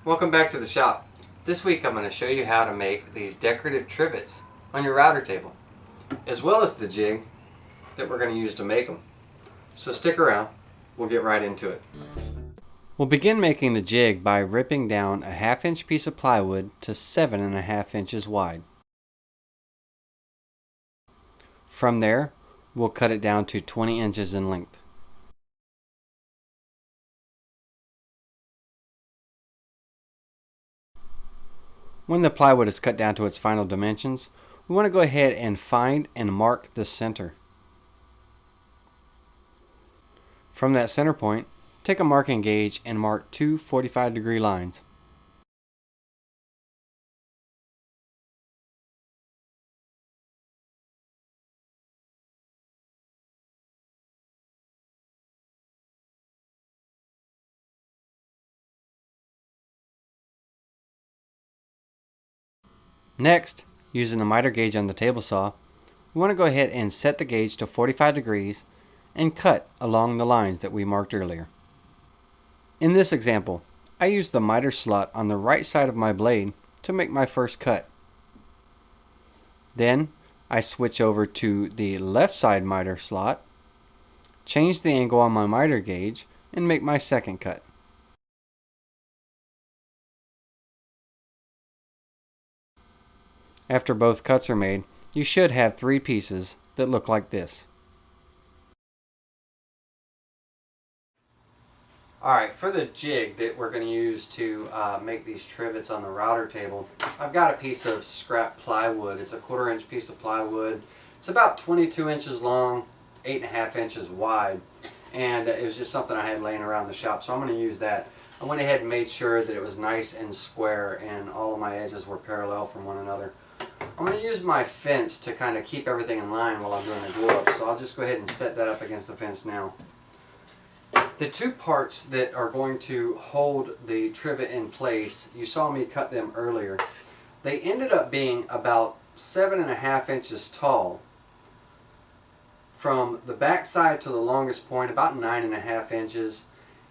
Welcome back to the shop. This week I'm going to show you how to make these decorative trivets on your router table, as well as the jig that we're going to use to make them. So stick around, we'll get right into it. We'll begin making the jig by ripping down a 1/2 inch piece of plywood to 7.5 inches wide. From there, we'll cut it down to 20 inches in length. When the plywood is cut down to its final dimensions, we want to go ahead and find and mark the center. From that center point, take a marking gauge and mark two 45-degree lines. Next, using the miter gauge on the table saw, we want to go ahead and set the gauge to 45 degrees and cut along the lines that we marked earlier. In this example, I used the miter slot on the right side of my blade to make my first cut. Then, I switch over to the left side miter slot, change the angle on my miter gauge, and make my second cut. After both cuts are made, you should have 3 pieces that look like this. Alright, for the jig that we're going to use to make these trivets on the router table, I've got a piece of scrap plywood. It's a 1/4 inch piece of plywood. It's about 22 inches long, 8.5 inches wide, and it was just something I had laying around the shop, so I'm going to use that. I went ahead and made sure that it was nice and square and all of my edges were parallel from one another. I'm going to use my fence to kind of keep everything in line while I'm doing the glue up, so I'll just go ahead and set that up against the fence now. The 2 parts that are going to hold the trivet in place, you saw me cut them earlier. They ended up being about 7.5 inches tall. From the back side to the longest point, about 9.5 inches.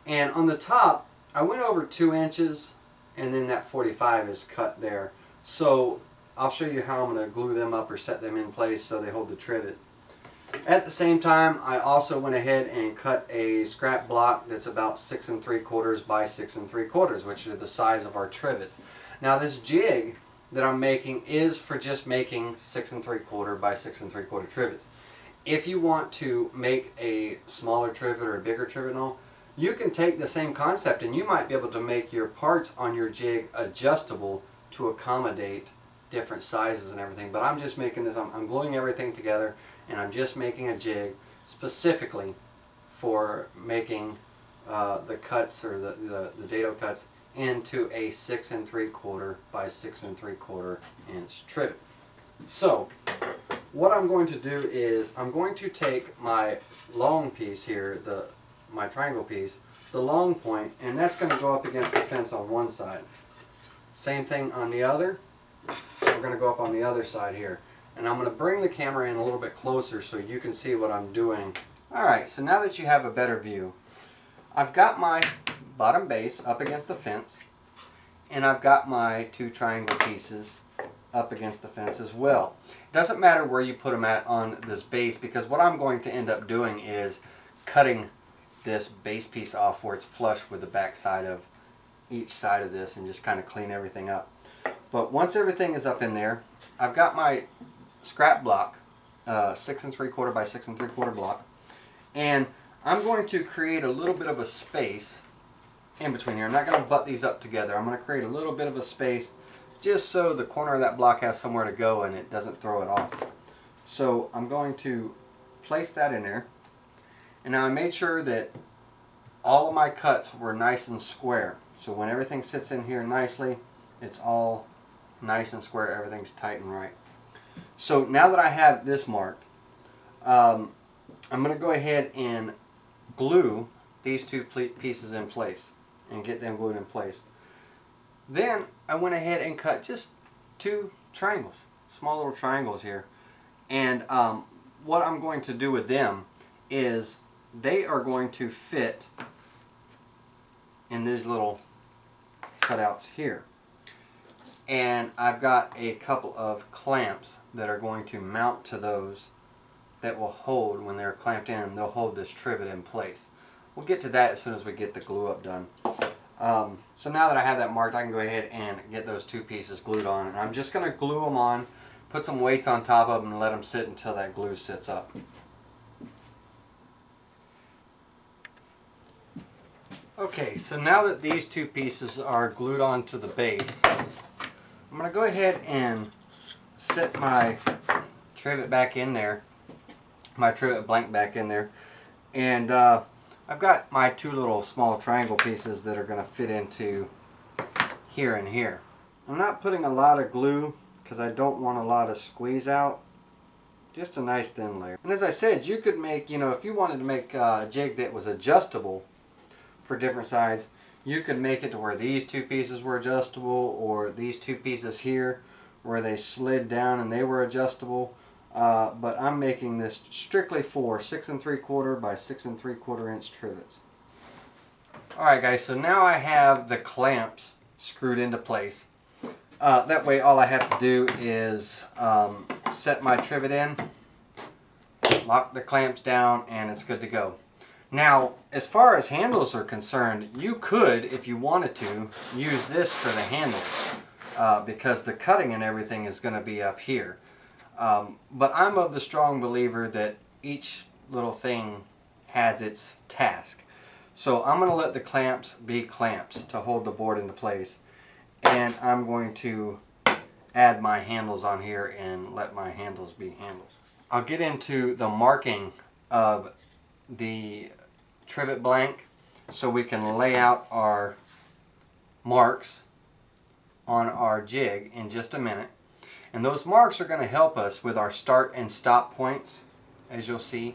And on the top, I went over 2 inches, and then that 45 is cut there. So I'll show you how I'm going to glue them up or set them in place so they hold the trivet. At the same time, I also went ahead and cut a scrap block that's about 6 3/4 by 6 3/4, which are the size of our trivets. Now this jig that I'm making is for just making 6 3/4 by 6 3/4 trivets. If you want to make a smaller trivet or a bigger trivet and all, you can take the same concept and you might be able to make your parts on your jig adjustable to accommodate different sizes and everything. But I'm just making this, I'm gluing everything together, and I'm just making a jig specifically for making the cuts or the dado cuts into a 6 3/4 by 6 3/4 inch trivet. So what I'm going to do is I'm going to take my long piece here, my triangle piece, the long point, and that's going to go up against the fence on one side. Same thing on the other. We're going to go up on the other side here. And I'm going to bring the camera in a little bit closer so you can see what I'm doing. Alright, so now that you have a better view, I've got my bottom base up against the fence, and I've got my 2 triangle pieces up against the fence as well. It doesn't matter where you put them at on this base, because what I'm going to end up doing is cutting this base piece off where it's flush with the back side of each side of this and just kind of clean everything up. But once everything is up in there, I've got my scrap block, 6 3/4 by 6 3/4 block, and I'm going to create a little bit of a space in between here. I'm not going to butt these up together. I'm going to create a little bit of a space just so the corner of that block has somewhere to go and it doesn't throw it off. So I'm going to place that in there, and now I made sure that all of my cuts were nice and square. So when everything sits in here nicely, it's all nice and square, everything's tight and right. So now that I have this marked, I'm going to go ahead and glue these 2 pieces in place and get them glued in place. Then I went ahead and cut just 2 triangles, small little triangles here. And what I'm going to do with them is they are going to fit in these little cutouts here. And I've got a couple of clamps that are going to mount to those that will hold, when they're clamped in, they'll hold this trivet in place. We'll get to that as soon as we get the glue up done. So now that I have that marked, I can go ahead and get those two pieces glued on. And I'm just going to glue them on, put some weights on top of them, and let them sit until that glue sits up. Okay, so now that these two pieces are glued onto the base, I'm going to go ahead and set my trivet back in there, my trivet blank back in there, and I've got my two little small triangle pieces that are going to fit into here and here. I'm not putting a lot of glue because I don't want a lot of squeeze out, just a nice thin layer. And as I said, you could make, you know, if you wanted to make a jig that was adjustable for different sides, you could make it to where these two pieces were adjustable, or these two pieces here where they slid down and they were adjustable. But I'm making this strictly for 6 3/4 by 6 3/4 inch trivets. Alright guys, so now I have the clamps screwed into place. That way all I have to do is set my trivet in, lock the clamps down, and it's good to go. Now, as far as handles are concerned, you could, if you wanted to, use this for the handles because the cutting and everything is going to be up here. But I'm of the strong believer that each little thing has its task. So I'm going to let the clamps be clamps to hold the board into place. And I'm going to add my handles on here and let my handles be handles. I'll get into the marking of the trivet blank so we can lay out our marks on our jig in just a minute. And those marks are going to help us with our start and stop points, as you'll see.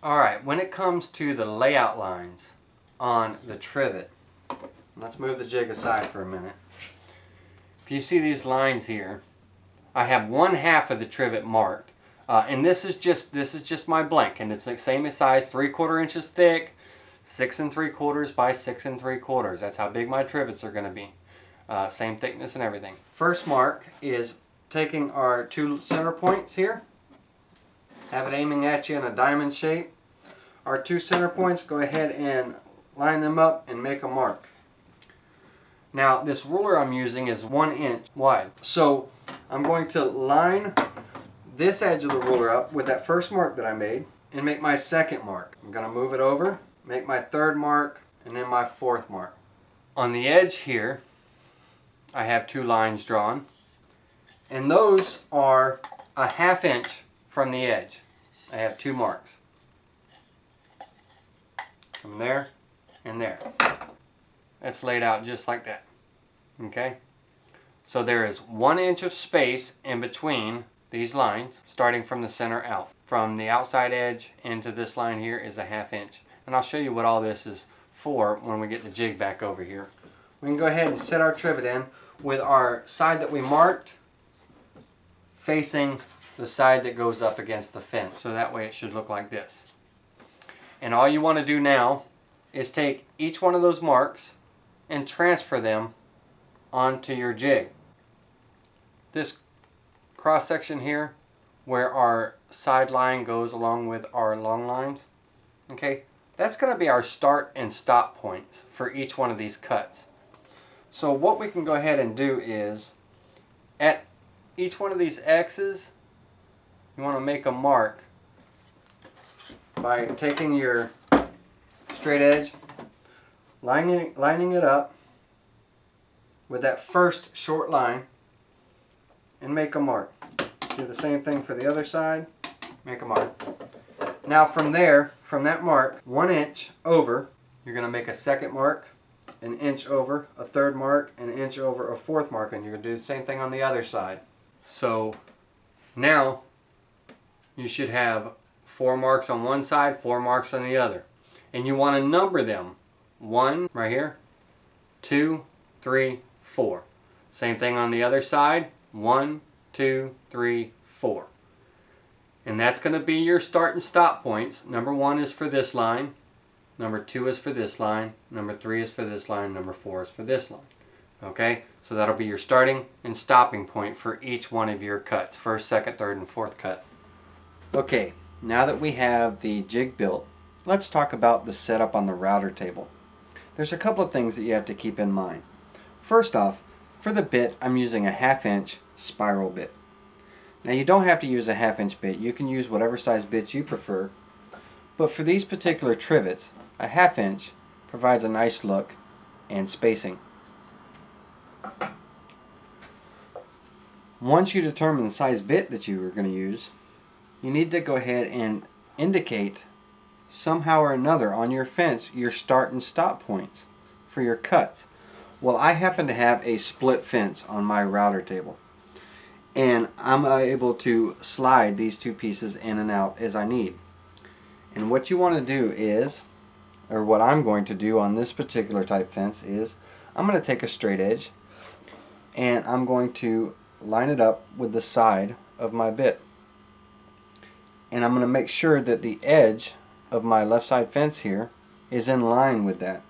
Alright, when it comes to the layout lines on the trivet, let's move the jig aside for a minute. If you see these lines here, I have 1/2 of the trivet marked. And this is just my blank, and it's the same size, 3/4 inches thick, 6 3/4 by 6 3/4. That's how big my trivets are going to be. Same thickness and everything. First mark is taking our two center points here, have it aiming at you in a diamond shape. Our two center points, go ahead and line them up and make a mark. Now this ruler I'm using is 1 inch wide, so I'm going to line this edge of the ruler up with that first mark that I made and make my second mark. I'm going to move it over, make my third mark, and then my fourth mark. On the edge here, I have two lines drawn, and those are 1/2 inch from the edge. I have two marks from there and there. That's laid out just like that. Okay, so there is 1 inch of space in between these lines, starting from the center out. From the outside edge into this line here is 1/2 inch. And I'll show you what all this is for when we get the jig back over here. We can go ahead and set our trivet in with our side that we marked facing the side that goes up against the fence. So that way it should look like this. And all you want to do now is take each one of those marks and transfer them onto your jig. This cross section here where our side line goes along with our long lines, okay, that's going to be our start and stop points for each one of these cuts. So what we can go ahead and do is at each one of these X's, you want to make a mark by taking your straight edge, lining it up with that first short line, and make a mark. Do the same thing for the other side, make a mark. Now from there, from that mark, 1 inch over, you're going to make a second mark, an inch over, a third mark, an inch over, a fourth mark, and you're going to do the same thing on the other side. So now you should have 4 marks on one side, 4 marks on the other. And you want to number them. 1 right here, 2, 3, 4. Same thing on the other side. 1, 2, 3, 4. And that's going to be your start and stop points. Number 1 is for this line. number 2 is for this line, number 3 is for this line, number 4 is for this line. Okay, so that'll be your starting and stopping point for each one of your cuts, first, second, third, and fourth cut. Okay, now that we have the jig built, let's talk about the setup on the router table. There's a couple of things that you have to keep in mind. First off, for the bit, I'm using a 1/2 inch spiral bit. Now you don't have to use a 1/2 inch bit, you can use whatever size bit you prefer, but for these particular trivets, a 1/2 inch provides a nice look and spacing. Once you determine the size bit that you are going to use, you need to go ahead and indicate somehow or another on your fence your start and stop points for your cuts. Well, I happen to have a split fence on my router table, and I'm able to slide these two pieces in and out as I need. And what you want to do is, or what I'm going to do on this particular type fence is, I'm going to take a straight edge and I'm going to line it up with the side of my bit. And I'm going to make sure that the edge of my left side fence here is in line with that.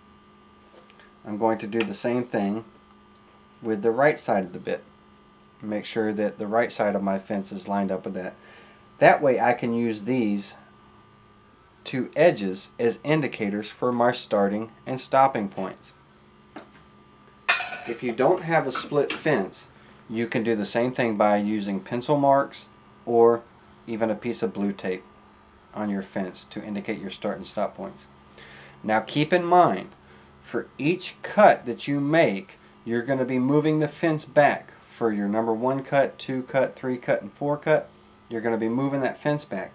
I'm going to do the same thing with the right side of the bit. Make sure that the right side of my fence is lined up with that. That way I can use these two edges as indicators for my starting and stopping points. If you don't have a split fence, you can do the same thing by using pencil marks or even a piece of blue tape on your fence to indicate your start and stop points. Now keep in mind, for each cut that you make, you're going to be moving the fence back. For your number 1 cut, 2 cut, 3 cut, and 4 cut, you're going to be moving that fence back.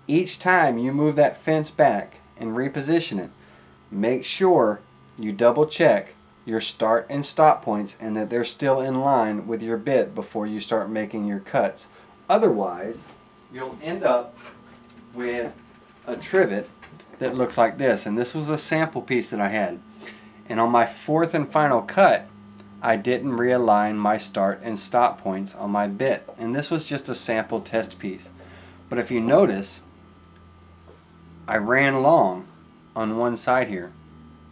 Each time you move that fence back and reposition it, make sure you double check your start and stop points and that they're still in line with your bit before you start making your cuts. Otherwise, you'll end up with a trivet that looks like this. And this was a sample piece that I had. And on my 4th and final cut, I didn't realign my start and stop points on my bit. And this was just a sample test piece. But if you notice, I ran long on one side here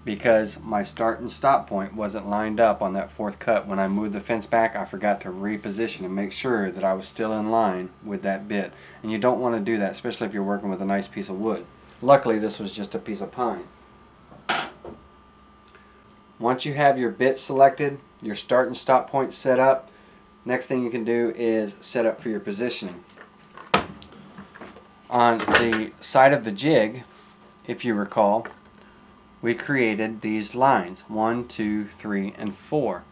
because my start and stop point wasn't lined up on that 4th cut. When I moved the fence back, I forgot to reposition and make sure that I was still in line with that bit. And you don't want to do that, especially if you're working with a nice piece of wood. Luckily, this was just a piece of pine. Once you have your bit selected, your start and stop point set up, next thing you can do is set up for your positioning. On the side of the jig, if you recall, we created these lines 1, 2, 3, and 4,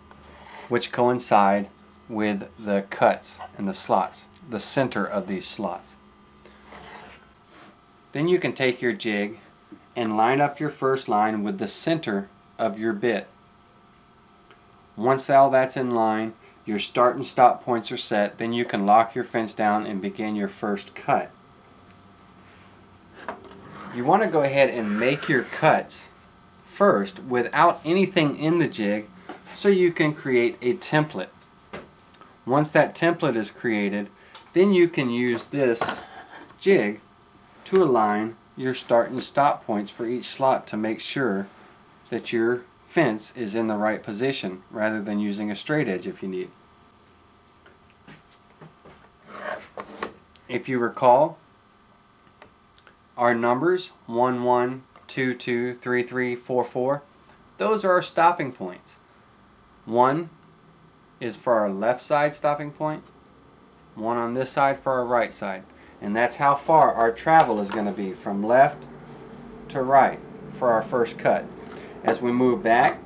which coincide with the cuts and the slots, the center of these slots. Then you can take your jig and line up your first line with the center of your bit. Once all that's in line, your start and stop points are set, then you can lock your fence down and begin your first cut. You want to go ahead and make your cuts first without anything in the jig so you can create a template. Once that template is created, then you can use this jig to align your start and stop points for each slot to make sure that your fence is in the right position rather than using a straight edge if you need. If you recall, our numbers 1, 1, 2, 2, 3, 3, 4, 4, those are our stopping points. 1 is for our left side stopping point, 1 on this side for our right side. And that's how far our travel is going to be from left to right for our first cut. As we move back,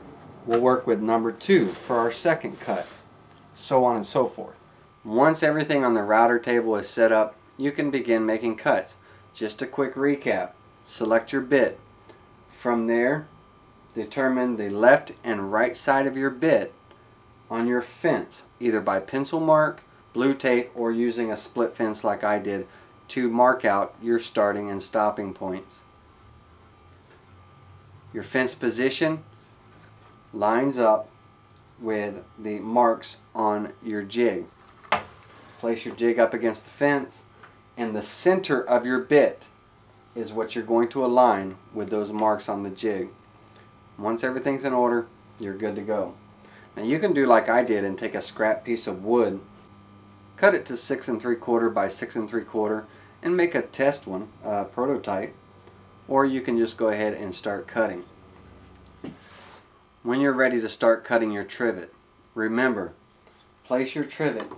we'll work with number 2 for our second cut, so on and so forth. Once everything on the router table is set up, you can begin making cuts. Just a quick recap. Select your bit. From there, determine the left and right side of your bit on your fence, either by pencil mark, blue tape, or using a split fence like I did to mark out your starting and stopping points. Your fence position lines up with the marks on your jig. Place your jig up against the fence, and the center of your bit is what you're going to align with those marks on the jig. Once everything's in order, you're good to go. Now you can do like I did and take a scrap piece of wood, cut it to 6 3/4 by 6 3/4 and make a test one, prototype, or you can just go ahead and start cutting. When you're ready to start cutting your trivet, remember, place your trivet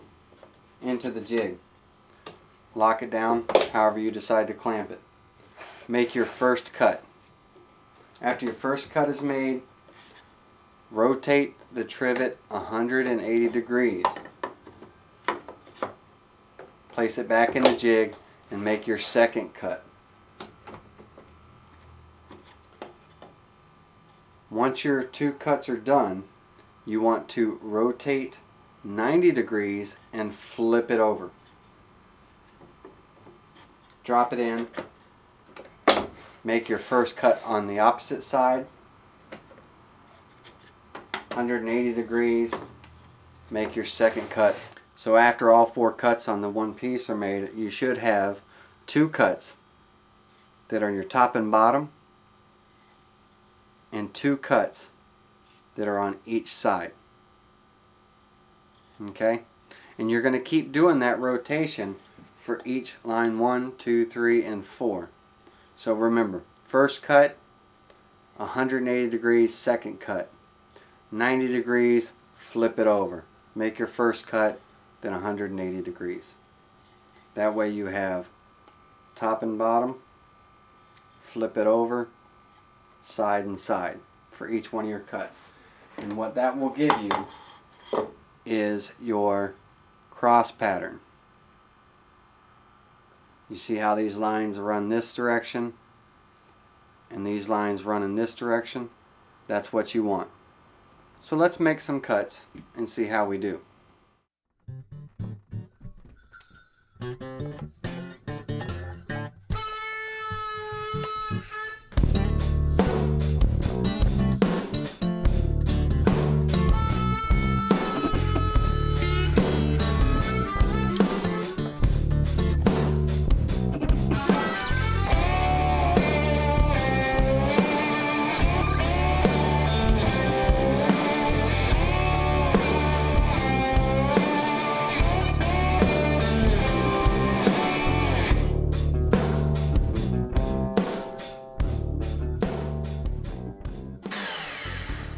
into the jig. Lock it down however you decide to clamp it. Make your first cut. After your first cut is made, rotate the trivet 180 degrees. Place it back in the jig and make your second cut. Once your 2 cuts are done, you want to rotate 90 degrees and flip it over. Drop it in. Make your first cut on the opposite side. 180 degrees. Make your second cut. So after all 4 cuts on the one piece are made, you should have 2 cuts that are on your top and bottom, and 2 cuts that are on each side. Okay? And you're going to keep doing that rotation for each line 1, 2, 3, and 4. So remember, first cut, 180 degrees, second cut. 90 degrees, flip it over. Make your first cut, then 180 degrees. That way you have top and bottom, flip it over, side and side for each one of your cuts. And what that will give you is your cross pattern. You see how these lines run this direction and these lines run in this direction? That's what you want. So let's make some cuts and see how we do.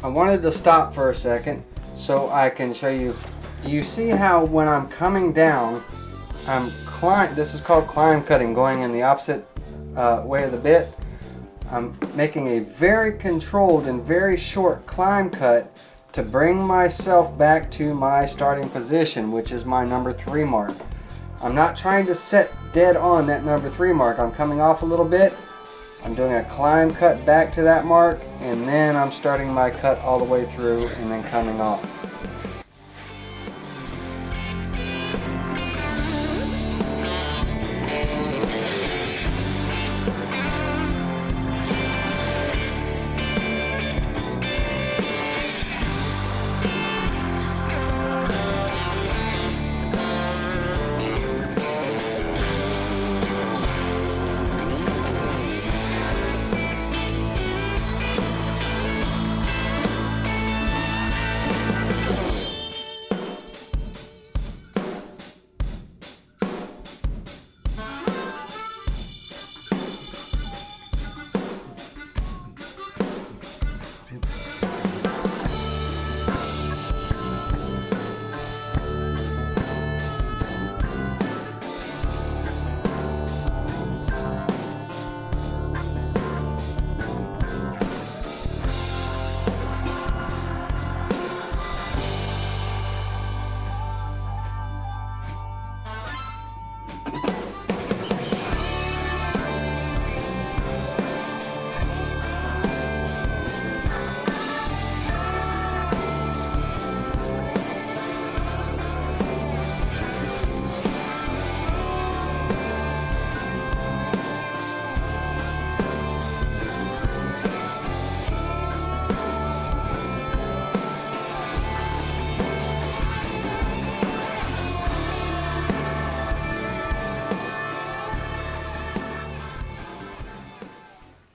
I wanted to stop for a second so I can show you. Do you see how when I'm coming down, this is called climb cutting, going in the opposite way of the bit. I'm making a very controlled and very short climb cut to bring myself back to my starting position, which is my number 3 mark. I'm not trying to set dead on that number 3 mark. I'm coming off a little bit. I'm doing a climb cut back to that mark, and then I'm starting my cut all the way through and then coming off.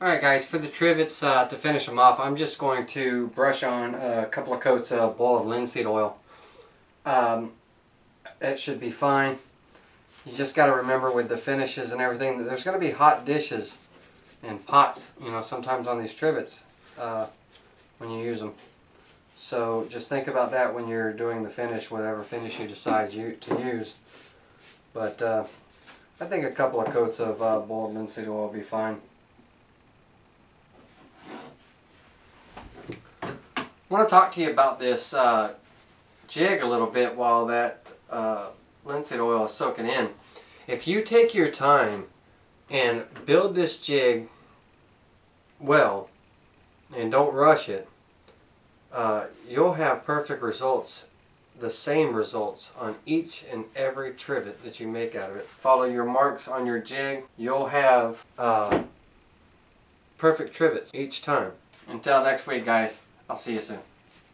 Alright guys, for the trivets, to finish them off, I'm just going to brush on a couple of coats of boiled linseed oil. That should be fine. You just got to remember with the finishes and everything that there's going to be hot dishes and pots, you know, sometimes on these trivets when you use them. So just think about that when you're doing the finish, whatever finish you decide to use. But I think a couple of coats of boiled linseed oil will be fine. I want to talk to you about this jig a little bit while that linseed oil is soaking in. If you take your time and build this jig well and don't rush it, you'll have perfect results, the same results on each and every trivet that you make out of it. Follow your marks on your jig, you'll have perfect trivets each time. Until next week guys, I'll see you soon.